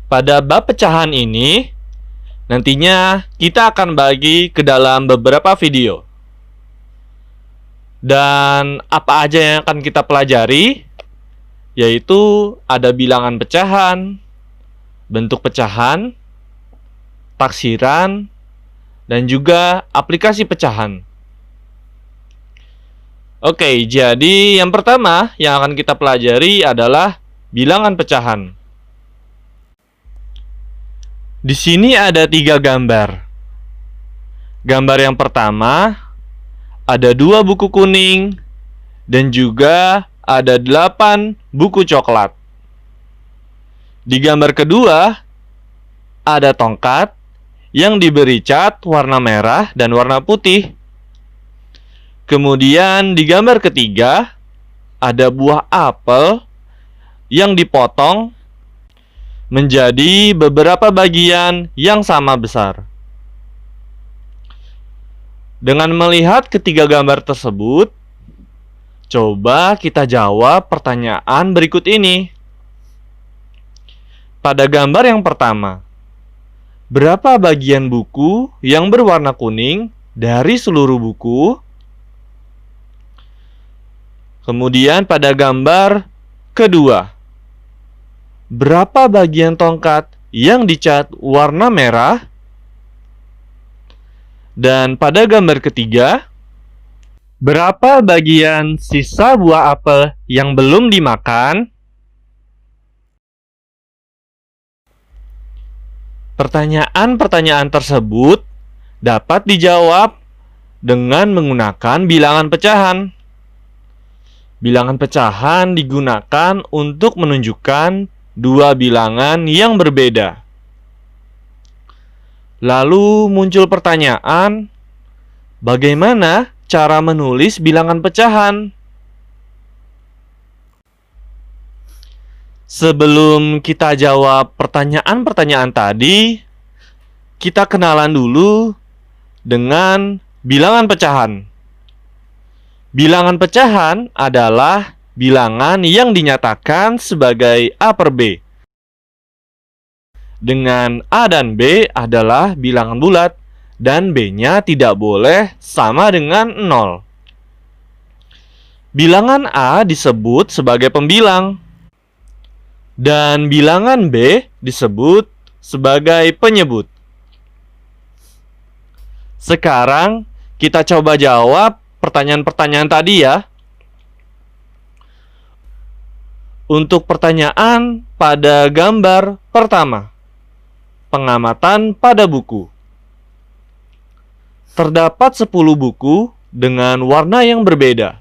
Pada bab pecahan ini, nantinya kita akan bagi ke dalam beberapa video. Dan apa aja yang akan kita pelajari? Yaitu ada bilangan pecahan, bentuk pecahan, taksiran, dan juga aplikasi pecahan. Oke, jadi yang pertama yang akan kita pelajari adalah bilangan pecahan. Di sini ada 3 gambar. Gambar yang pertama, ada 2 buku kuning dan juga ada 8 buku coklat. Di gambar kedua, ada tongkat yang diberi cat warna merah dan warna putih. Kemudian di gambar ketiga, ada buah apel yang dipotong menjadi beberapa bagian yang sama besar. Dengan melihat ketiga gambar tersebut, coba kita jawab pertanyaan berikut ini. Pada gambar yang pertama, berapa bagian buku yang berwarna kuning dari seluruh buku? Kemudian pada gambar kedua, berapa bagian tongkat yang dicat warna merah? Dan pada gambar ketiga, berapa bagian sisa buah apel yang belum dimakan? Pertanyaan-pertanyaan tersebut dapat dijawab dengan menggunakan bilangan pecahan. Bilangan pecahan digunakan untuk menunjukkan 2 bilangan yang berbeda. Lalu muncul pertanyaan, bagaimana cara menulis bilangan pecahan? Sebelum kita jawab pertanyaan-pertanyaan tadi, kita kenalan dulu dengan bilangan pecahan. Bilangan pecahan adalah bilangan yang dinyatakan sebagai A per B. Dengan A dan B adalah bilangan bulat dan B-nya tidak boleh sama dengan 0. Bilangan A disebut sebagai pembilang dan bilangan B disebut sebagai penyebut. Sekarang kita coba jawab pertanyaan-pertanyaan tadi ya. Untuk pertanyaan pada gambar pertama, pengamatan pada buku. Terdapat 10 buku dengan warna yang berbeda.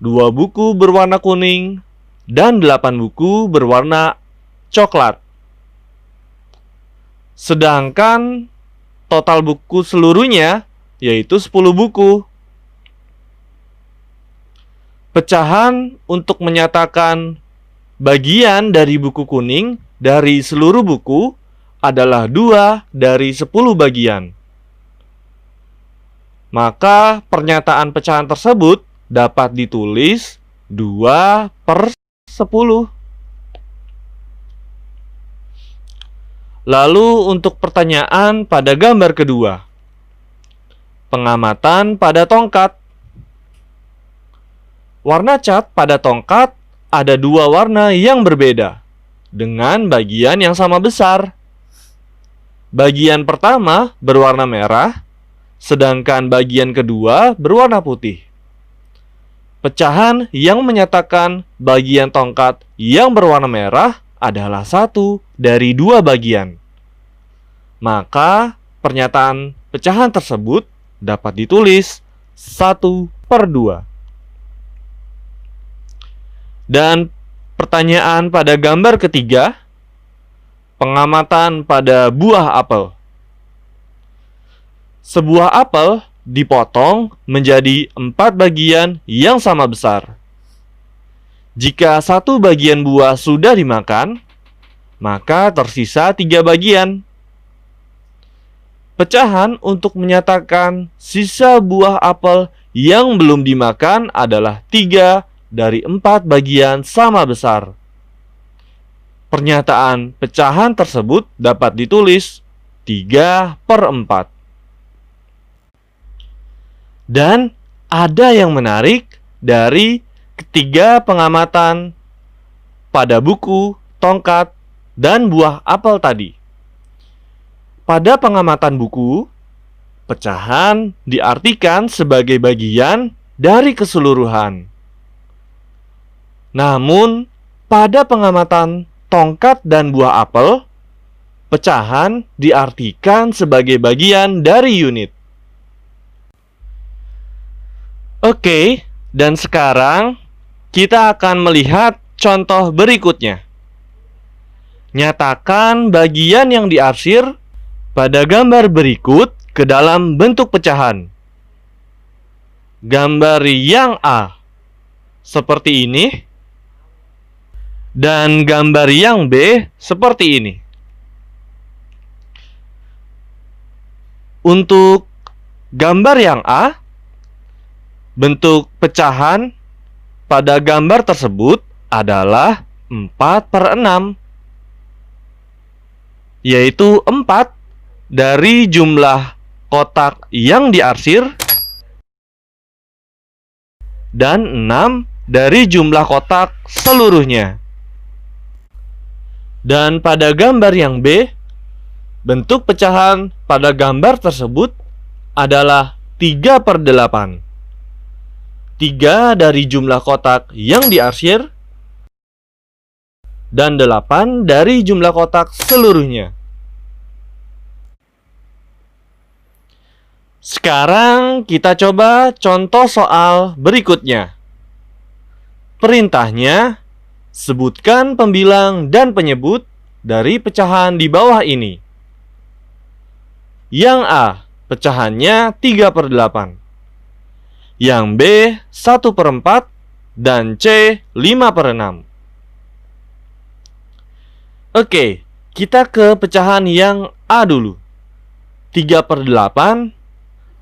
2 buku berwarna kuning dan 8 buku berwarna coklat. Sedangkan total buku seluruhnya yaitu 10 buku. Pecahan untuk menyatakan bagian dari buku kuning dari seluruh buku adalah 2 dari 10 bagian. Maka pernyataan pecahan tersebut dapat ditulis 2 per 10. Lalu untuk pertanyaan pada gambar kedua, pengamatan pada tongkat. Warna cat pada tongkat ada 2 warna yang berbeda dengan bagian yang sama besar. Bagian pertama berwarna merah, sedangkan bagian kedua berwarna putih. Pecahan yang menyatakan bagian tongkat yang berwarna merah adalah 1 dari 2 bagian. Maka pernyataan pecahan tersebut dapat ditulis 1 per 2. Dan pertanyaan pada gambar ketiga, pengamatan pada buah apel. Sebuah apel dipotong menjadi 4 bagian yang sama besar. Jika 1 bagian buah sudah dimakan, maka tersisa 3 bagian. Pecahan untuk menyatakan sisa buah apel yang belum dimakan adalah 3 dari 4 bagian sama besar. pernyataan pecahan tersebut dapat ditulis 3/4. Dan ada yang menarik dari ketiga pengamatan pada buku, tongkat, dan buah apel tadi. Pada pengamatan buku, pecahan diartikan sebagai bagian dari keseluruhan. Namun, pada pengamatan tongkat dan buah apel, pecahan diartikan sebagai bagian dari unit. Oke, dan sekarang kita akan melihat contoh berikutnya. Nyatakan bagian yang diarsir pada gambar berikut ke dalam bentuk pecahan. Gambar yang A seperti ini, dan gambar yang B seperti ini. Untuk gambar yang A, bentuk pecahan pada gambar tersebut adalah 4/6, yaitu 4 dari jumlah kotak yang diarsir dan 6 dari jumlah kotak seluruhnya. Dan pada gambar yang B, bentuk pecahan pada gambar tersebut adalah 3/8. 3 dari jumlah kotak yang diarsir dan 8 dari jumlah kotak seluruhnya. Sekarang kita coba contoh soal berikutnya. Perintahnya, sebutkan pembilang dan penyebut dari pecahan di bawah ini. Yang A, pecahannya 3/8. Yang B, 1/4. Dan C, 5/6. Oke, kita ke pecahan yang A dulu. 3/8,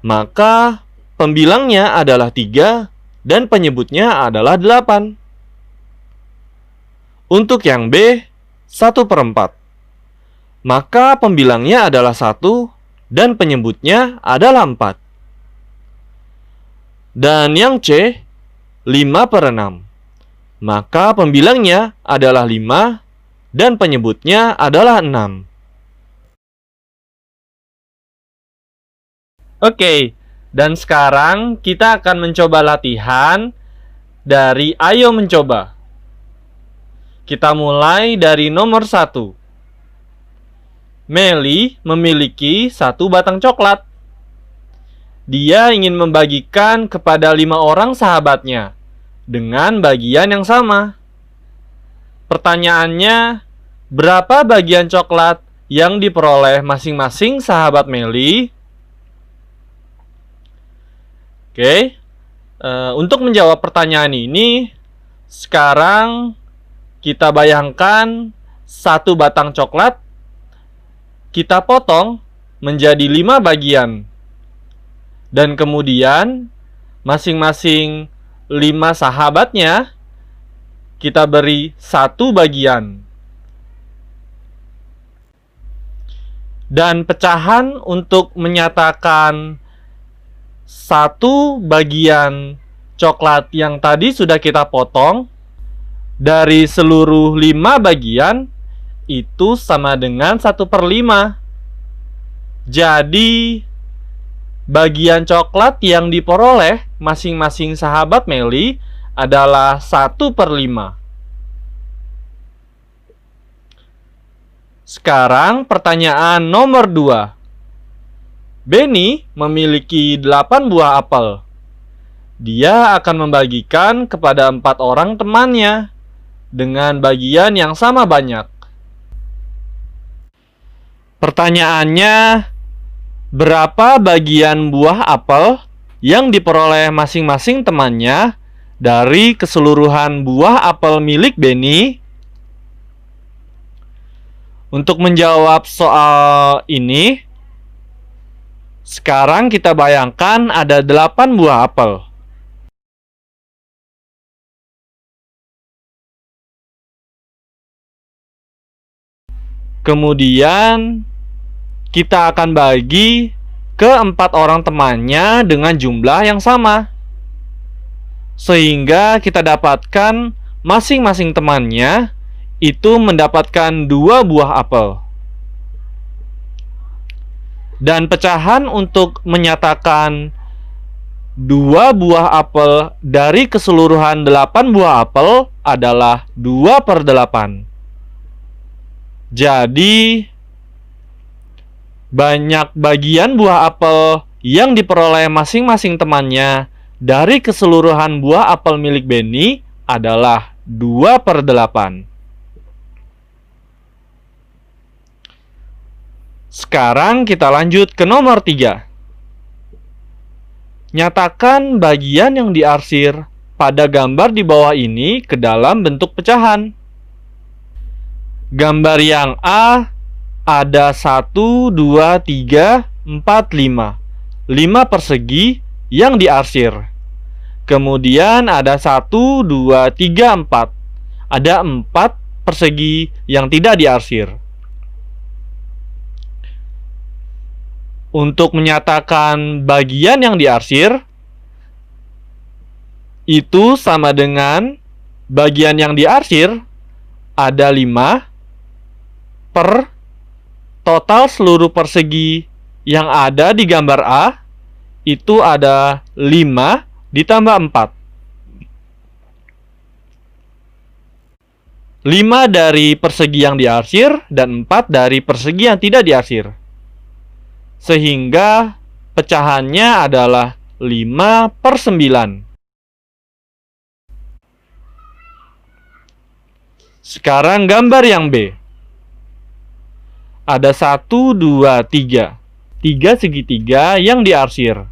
maka pembilangnya adalah 3 dan penyebutnya adalah 8. Untuk yang B, 1/4, maka pembilangnya adalah 1 dan penyebutnya adalah 4. Dan yang C, 5/6, maka pembilangnya adalah 5 dan penyebutnya adalah 6. Oke, dan sekarang kita akan mencoba latihan dari Ayo Mencoba. Kita mulai dari nomor 1. Meli memiliki 1 batang coklat. Dia ingin membagikan kepada 5 orang sahabatnya dengan bagian yang sama. Pertanyaannya, berapa bagian coklat yang diperoleh masing-masing sahabat Meli? Oke, untuk menjawab pertanyaan ini, sekarang kita bayangkan 1 batang coklat kita potong menjadi 5 bagian. Dan kemudian masing-masing 5 sahabatnya kita beri 1 bagian. Dan pecahan untuk menyatakan 1 bagian coklat yang tadi sudah kita potong dari seluruh 5 bagian itu sama dengan 1/5. Jadi bagian coklat yang diperoleh masing-masing sahabat Meli adalah 1/5. Sekarang pertanyaan nomor 2. Benny memiliki 8 buah apel. Dia akan membagikan kepada 4 orang temannya dengan bagian yang sama banyak. Pertanyaannya, berapa bagian buah apel yang diperoleh masing-masing temannya dari keseluruhan buah apel milik Benny? Untuk menjawab soal ini, sekarang kita bayangkan ada 8 buah apel. Kemudian kita akan bagi ke 4 orang temannya dengan jumlah yang sama, sehingga kita dapatkan masing-masing temannya itu mendapatkan 2 buah apel. Dan pecahan untuk menyatakan 2 buah apel dari keseluruhan 8 buah apel adalah 2/8. Jadi banyak bagian buah apel yang diperoleh masing-masing temannya dari keseluruhan buah apel milik Benny adalah 2/8. Sekarang kita lanjut ke nomor 3. Nyatakan bagian yang diarsir pada gambar di bawah ini ke dalam bentuk pecahan. Gambar yang A ada 1, 2, 3, 4, 5. 5 persegi yang diarsir. Kemudian ada 1, 2, 3, 4. Ada 4 persegi yang tidak diarsir. Untuk menyatakan bagian yang diarsir, itu sama dengan bagian yang diarsir ada 5 per total seluruh persegi yang ada di gambar A, itu ada 5 ditambah 4. 5 dari persegi yang diarsir dan 4 dari persegi yang tidak diarsir. Sehingga pecahannya adalah 5/9. Sekarang gambar yang B. Ada 1, 2, 3. 3 segitiga yang diarsir.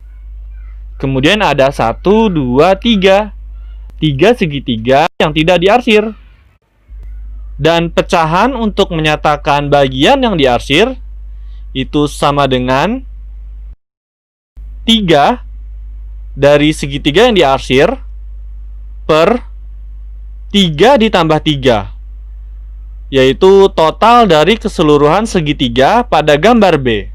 Kemudian ada 1, 2, 3. 3 segitiga yang tidak diarsir. Dan pecahan untuk menyatakan bagian yang diarsir itu sama dengan 3 dari segitiga yang diarsir per 3 ditambah 3, yaitu total dari keseluruhan segitiga pada gambar B.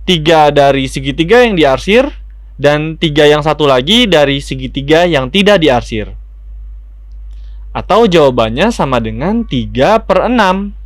3 dari segitiga yang diarsir dan 3 yang satu lagi dari segitiga yang tidak diarsir. Atau jawabannya sama dengan 3/6.